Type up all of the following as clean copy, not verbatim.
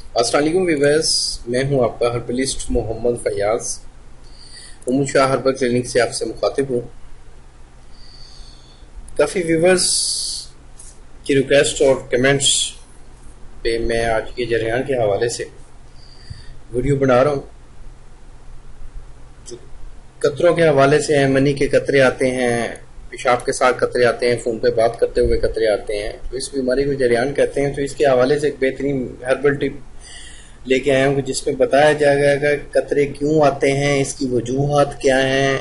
السلام علیکم ویورز، میں ہوں آپ کا ہربلسٹ محمد فیاض امن شاہ ہربل کلینک سے آپ سے مخاطب ہوں۔ کافی ویورز کی ریکویسٹ اور کمنٹس پہ میں آج کے جریان کے حوالے سے ویڈیو بنا رہا ہوں۔ جو قطروں کے حوالے سے ہیں، منی کے قطرے آتے ہیں، پیشاب کے ساتھ قطرے آتے ہیں، فون پہ بات کرتے ہوئے قطرے آتے ہیں، تو اس بیماری کو جریان کہتے ہیں۔ تو اس کے حوالے سے ایک بہترین ہربل ٹپ لے کے آیا ہوں جس میں بتایا جائے گا کہ قطرے کیوں آتے ہیں، اس کی وجوہات کیا ہیں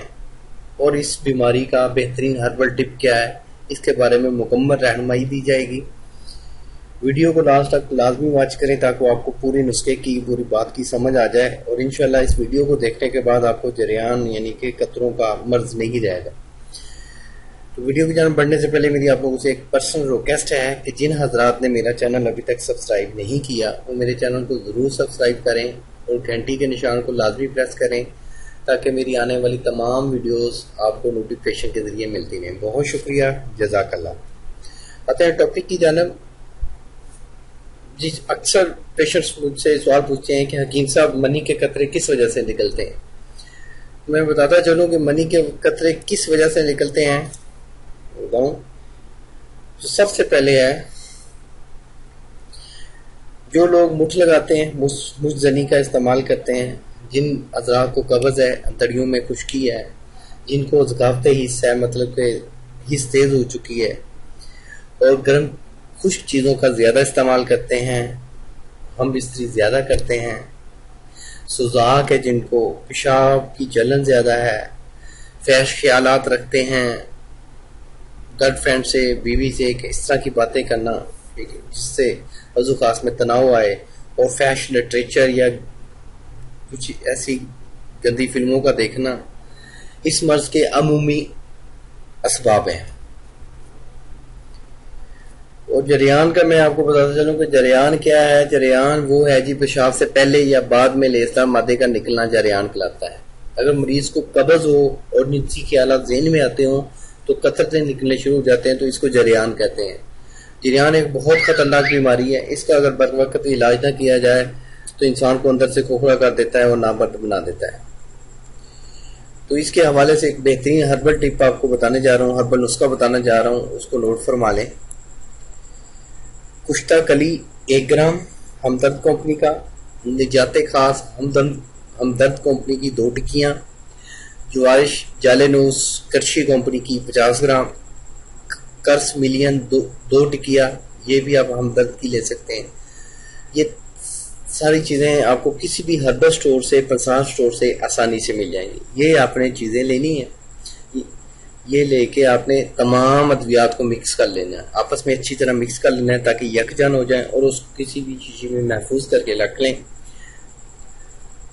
اور اس بیماری کا بہترین ہربل ٹپ کیا ہے، اس کے بارے میں مکمل رہنمائی دی جائے گی۔ ویڈیو کو لاسٹ تک لازمی واچ کریں تاکہ آپ کو پورے نسخے کی پوری بات کی سمجھ آ جائے، اور انشاءاللہ اس ویڈیو کو دیکھنے کے بعد آپ کو جریان یعنی کہ قطروں کا مرض نہیں رہے گا۔ تو ویڈیو کی جانب بڑھنے سے پہلے میری آپ لوگوں سے ایک پرسنل ریکویسٹ ہے کہ جن حضرات نے میرا چینل ابھی تک سبسکرائب نہیں کیا وہ میرے چینل کو ضرور سبسکرائب کریں اور گھنٹی کے نشان کو لازمی پریس کریں تاکہ میری آنے والی تمام ویڈیوز آپ کو نوٹیفیکیشن کے ذریعے ملتی رہیں۔ بہت شکریہ، جزاک اللہ۔ آتے ہیں ٹاپک کی جانب۔ اکثر پیشنٹس مجھ سے سوال پوچھتے ہیں کہ حکیم صاحب منی کے قطرے کس وجہ سے نکلتے ہیں؟ میں بتاتا چلوں کہ منی کے قطرے کس وجہ سے نکلتے ہیں بتاؤں۔ تو سب سے پہلے ہے جو لوگ مٹھ لگاتے ہیں، مٹھ زنی کا استعمال کرتے ہیں، جن حضرات کو قبض ہے، انتڑیوں میں خشکی ہے، جن کو ذکاوت حس ہے، مطلب کہ حس تیز ہو چکی ہے، اور گرم خشک چیزوں کا زیادہ استعمال کرتے ہیں، ہم بستری زیادہ کرتے ہیں، سوزاک ہے، جن کو پیشاب کی جلن زیادہ ہے، فحش خیالات رکھتے ہیں، گرل فرینڈ سے، بیوی سے اس طرح کی باتیں کرنا جس سے وضو خاص میں تناؤ آئے، اور فحش لٹریچر یا کچھ ایسی گندی فلموں کا دیکھنا اس مرض کے عمومی اسباب ہیں۔ اور جریان کا میں آپ کو بتاتا چلوں کہ جریان کیا ہے۔ جریان وہ ہے جی پیشاب سے پہلے یا بعد میں لیسدار مادے کا نکلنا جریان کہلاتا ہے۔ اگر مریض کو قبض ہو اور جنسی خیالات ذہن میں آتے ہوں تو قطرے نکلنے شروع ہو جاتے ہیں، تو اس کو جریان کہتے ہیں۔ جریان ایک بہت خطرناک بیماری ہے، اس کا اگر بر وقت علاج نہ کیا جائے تو انسان کو اندر سے کھوکھلا کر دیتا ہے اور نابرد بنا دیتا ہے۔ تو اس کے حوالے سے ایک بہترین ہربل ٹپ آپ کو بتانے جا رہا ہوں، ہربل نسخہ بتانا جا رہا ہوں، اس کو نوٹ فرما لیں۔ کشتہ کلی 1 گرام، ہمدرد کمپنی کا، نجات خاص ہمدرد کمپنی کی 2 ٹکیاں، جوارش جالینوس کرشی کمپنی کی 50 گرام، کرس ملین 2 ٹکیا، یہ بھی آپ ہمدرد کی لے سکتے ہیں۔ یہ ساری چیزیں آپ کو کسی بھی ہربل سٹور سے، پنسان سٹور سے آسانی سے مل جائیں گی۔ یہ آپ نے چیزیں لینی ہیں، یہ لے کے آپ نے تمام ادویات کو مکس کر لینا ہے، آپس میں اچھی طرح مکس کر لینا ہے تاکہ یکجان ہو جائیں، اور اس کسی بھی شیشے میں محفوظ کر کے رکھ لیں۔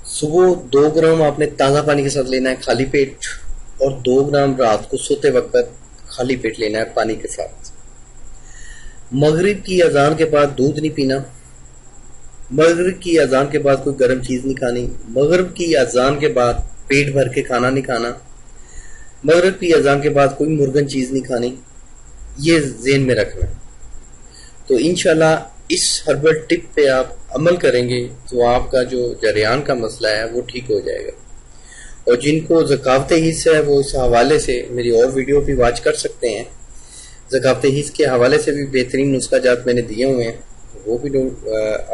صبح 2 گرام آپ نے تازہ پانی کے ساتھ لینا ہے خالی پیٹ، اور 2 گرام رات کو سوتے وقت خالی پیٹ لینا ہے پانی کے ساتھ۔ مغرب کی اذان کے بعد دودھ نہیں پینا، مغرب کی اذان کے بعد کوئی گرم چیز نہیں کھانی، مغرب کی اذان کے بعد پیٹ بھر کے کھانا نہیں کھانا، مغرب کی اذان کے بعد کوئی مرغن چیز نہیں کھانی، یہ ذہن میں رکھنا۔ تو انشاءاللہ اس ہربل ٹپ پہ آپ عمل کریں گے تو آپ کا جو جریان کا مسئلہ ہے وہ ٹھیک ہو جائے گا۔ اور جن کو ذکاوت حس ہے وہ اس حوالے سے میری اور ویڈیو بھی واچ کر سکتے ہیں۔ ذکاوت حس کے حوالے سے بھی بہترین نسخہ جات میں نے دیے ہوئے ہیں، وہ بھی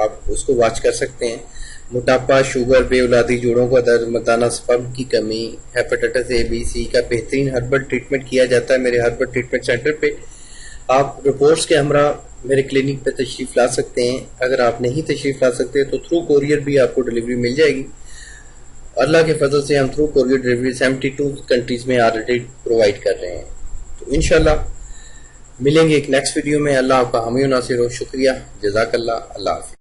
آپ اس کو واچ کر سکتے ہیں۔ موٹاپا، شوگر، بے اولادی، جوڑوں کا درد، متانہ سپرم کی کمی، ہیپاٹائٹس اے بی سی کا بہترین ہربل ٹریٹمنٹ کیا جاتا ہے میرے ہربل ٹریٹمنٹ سینٹر پہ۔ آپ رپورٹس کے ہمراہ میرے کلینک پہ تشریف لا سکتے ہیں۔ اگر آپ نہیں تشریف لا سکتے تو تھرو کوریئر بھی آپ کو ڈلیوری مل جائے گی۔ اللہ کے فضل سے ہم تھرو کوریئر ڈلیوری 72 کنٹریز میں آلریڈی پرووائڈ کر رہے ہیں۔ تو انشاءاللہ ملیں گے ایک نیکسٹ ویڈیو میں۔ اللہ آپ کا حامی و ناصر ہو۔ شکریہ، جزاک اللہ، اللہ حافظ۔